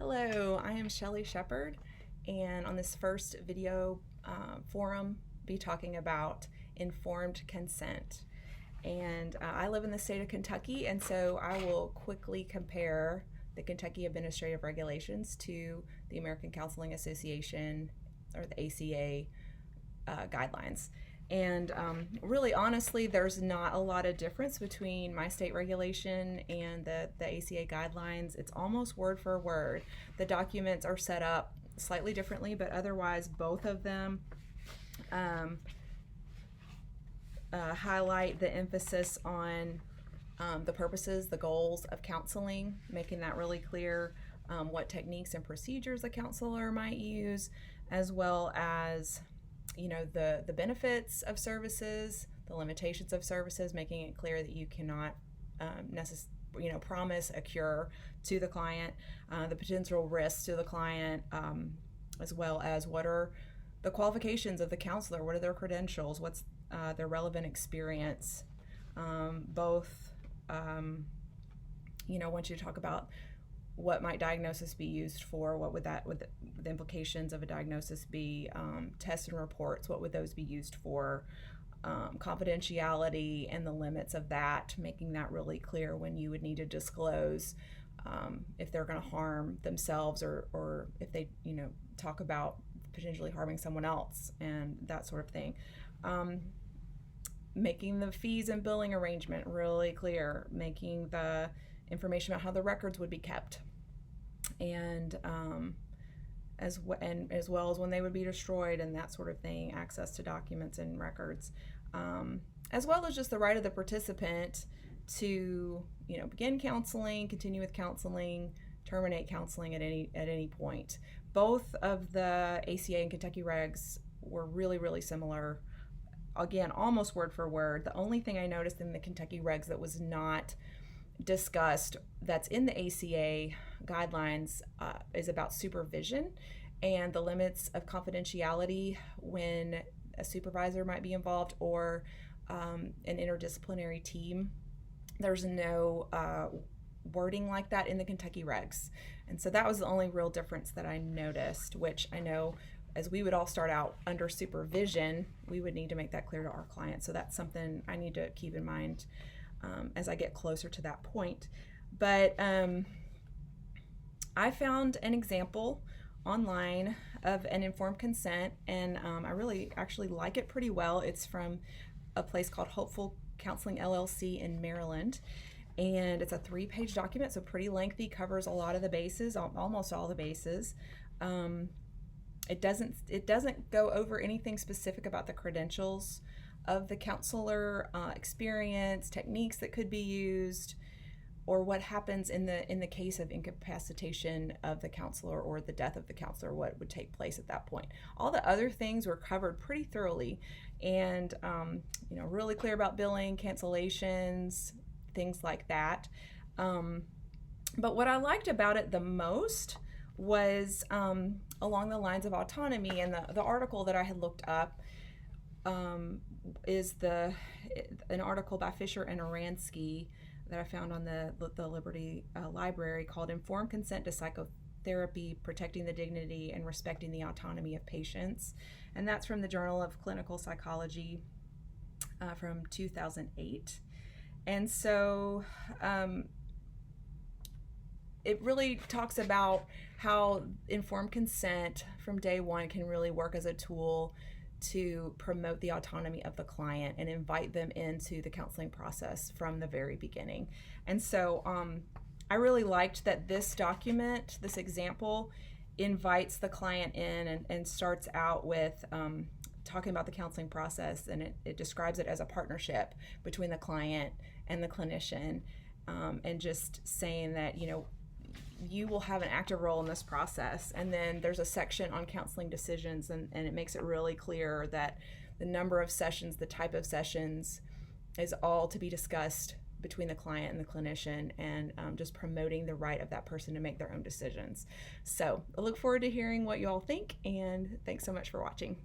Hello, I am Shelly Shepard, and on this first video forum, be talking about informed consent. And I live in the state of Kentucky, and so I will quickly compare the Kentucky Administrative Regulations to the American Counseling Association or the ACA guidelines. And really, honestly, there's not a lot of difference between my state regulation and the ACA guidelines. It's almost word for word. The documents are set up slightly differently, but otherwise, both of them highlight the emphasis on the purposes, the goals of counseling, making that really clear, what techniques and procedures a counselor might use, as well as the benefits of services, the limitations of services, making it clear that you cannot promise a cure to the client, the potential risks to the client, as well as what are the qualifications of the counselor, what are their credentials, what's their relevant experience, both once you talk about what might diagnosis be used for, what would the implications of a diagnosis be, tests and reports, what would those be used for, confidentiality and the limits of that, making that really clear when you would need to disclose if they're going to harm themselves or if they talk about potentially harming someone else and that sort of thing. Making the fees and billing arrangement really clear, making the information about how the records would be kept, and as well as when they would be destroyed and that sort of thing, access to documents and records, as well as just the right of the participant to begin counseling, continue with counseling, terminate counseling at any point. Both of the ACA and Kentucky regs were really, really similar. Again, almost word for word. The only thing I noticed in the Kentucky regs that was not discussed that's in the ACA guidelines is about supervision and the limits of confidentiality when a supervisor might be involved or an interdisciplinary team. There's no wording like that in the Kentucky regs. And so that was the only real difference that I noticed, which I know as we would all start out under supervision, we would need to make that clear to our clients. So that's something I need to keep in mind as I get closer to that point. But I found an example online of an informed consent, and I really actually like it pretty well. It's from a place called Hopeful Counseling LLC in Maryland, and it's a 3-page document, so pretty lengthy, covers a lot of the bases, almost all the bases. It doesn't go over anything specific about the credentials of the counselor, experience, techniques that could be used, or what happens in the case of incapacitation of the counselor or the death of the counselor, what would take place at that point. All the other things were covered pretty thoroughly, and really clear about billing, cancellations, things like that. But what I liked about it the most was along the lines of autonomy, and the article that I had looked up is an article by Fisher and Oransky that I found on the Liberty Library called Informed Consent to Psychotherapy, Protecting the Dignity and Respecting the Autonomy of Patients. And that's from the Journal of Clinical Psychology from 2008. And so it really talks about how informed consent from day one can really work as a tool to promote the autonomy of the client and invite them into the counseling process from the very beginning. And so I really liked that this document, this example, invites the client in and starts out with talking about the counseling process, and it describes it as a partnership between the client and the clinician, and just saying that you will have an active role in this process. And then there's a section on counseling decisions, and it makes it really clear that the number of sessions, the type of sessions is all to be discussed between the client and the clinician, and just promoting the right of that person to make their own decisions. So I look forward to hearing what you all think, and thanks so much for watching.